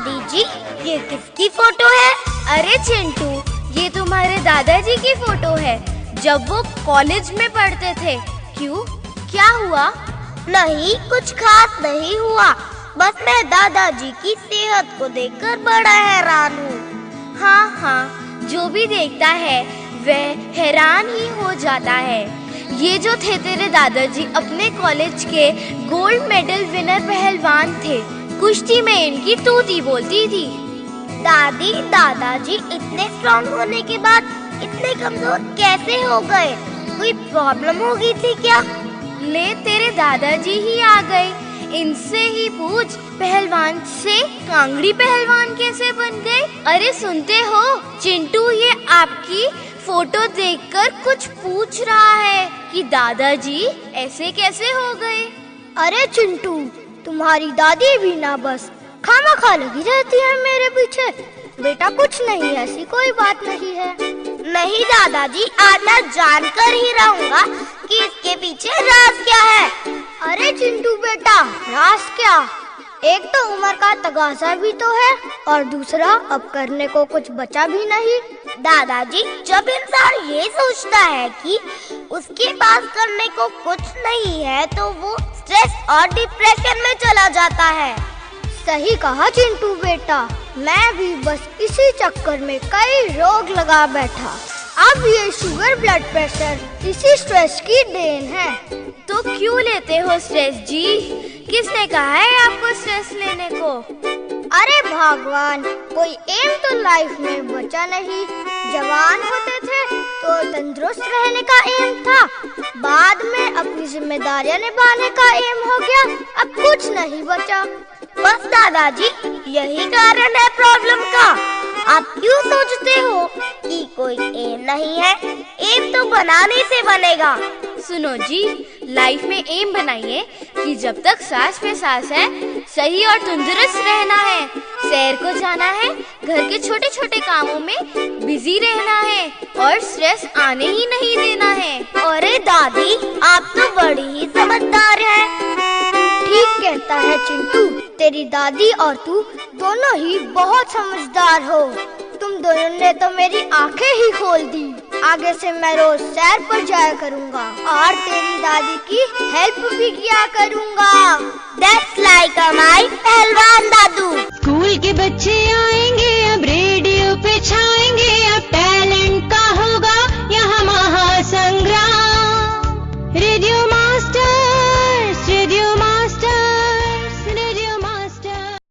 दादी जी, ये किसकी फोटो है? अरे चिंटू, ये तुम्हारे दादाजी की फोटो है जब वो कॉलेज में पढ़ते थे। क्यों, क्या हुआ? नहीं, कुछ खास नहीं हुआ, बस मैं दादाजी की सेहत को देखकर बड़ा हैरान हूँ। हाँ, जो भी देखता है वह हैरान ही हो जाता है। ये जो थे तेरे दादाजी अपने कॉलेज के गोल्ड मेडल विनर पहलवान थे। कुश्ती में इनकी तूती बोलती थी। दादाजी इतने स्ट्रॉन्ग होने के बाद इतने कमजोर कैसे हो गए? कोई प्रॉब्लम हो गई थी क्या? ले, तेरे दादाजी ही आ गए। इनसे ही पूछ, पहलवान से कांगड़ी पहलवान कैसे बन गए? अरे सुनते हो चिंटू, ये आपकी फोटो देखकर कुछ पूछ रहा है कि दादाजी ऐसे कैसे हो गए। अरे चिंटू, तुम्हारी दादी भी ना बस खामखा लगी रहती है मेरे पीछे। बेटा कुछ नहीं, ऐसी कोई बात नहीं है। नहीं दादाजी, आज मैं जानकर ही रहूंगा कि इसके पीछे राज क्या है। अरे चिंटू बेटा, राज क्या? एक तो उम्र का तगाजा भी तो है और दूसरा अब करने को कुछ बचा भी नहीं। दादाजी, जब इंसान ये सोचता है कि उसके पास करने को कुछ नहीं है तो वो स्ट्रेस और डिप्रेशन में चला जाता है। सही कहा चिंटू बेटा, मैं भी बस इसी चक्कर में कई रोग लगा बैठा। अब ये शुगर, ब्लड प्रेशर इसी स्ट्रेस की देन है। तो क्यों लेते हो स्ट्रेस जी? किसने कहा है आपको स्ट्रेस लेने को? अरे भगवान, कोई एम तो लाइफ में बचा नहीं। जवान होते थे तो तंदुरुस्त रहने का एम था, बाद में अपनी जिम्मेदारियां निभाने का एम हो गया, अब कुछ नहीं बचा। बस दादाजी, यही कारण है प्रॉब्लम का। आप क्यों सोचते हो कि कोई एम नहीं है? एम तो बनाने से बनेगा। सुनो जी, लाइफ में एम बनाइए कि जब तक सांस पे सांस है सही और तंदुरुस्त रहना है, सैर को जाना है, घर के छोटे छोटे कामों में बिजी रहना है और स्ट्रेस आने ही नहीं देना है। अरे दादी, आप तो बड़ी ही समझदार हैं। ठीक कहता है चिंटू, तेरी दादी और तू दोनों ही बहुत समझदार हो। तुम दोनों ने तो मेरी आंखें ही खोल दी। आगे से मैं रोज सैर पर जाया करूँगा और तेरी दादी की हेल्प भी किया करूँगा। That's like my पहलवान दादू। स्कूल के बच्चे आए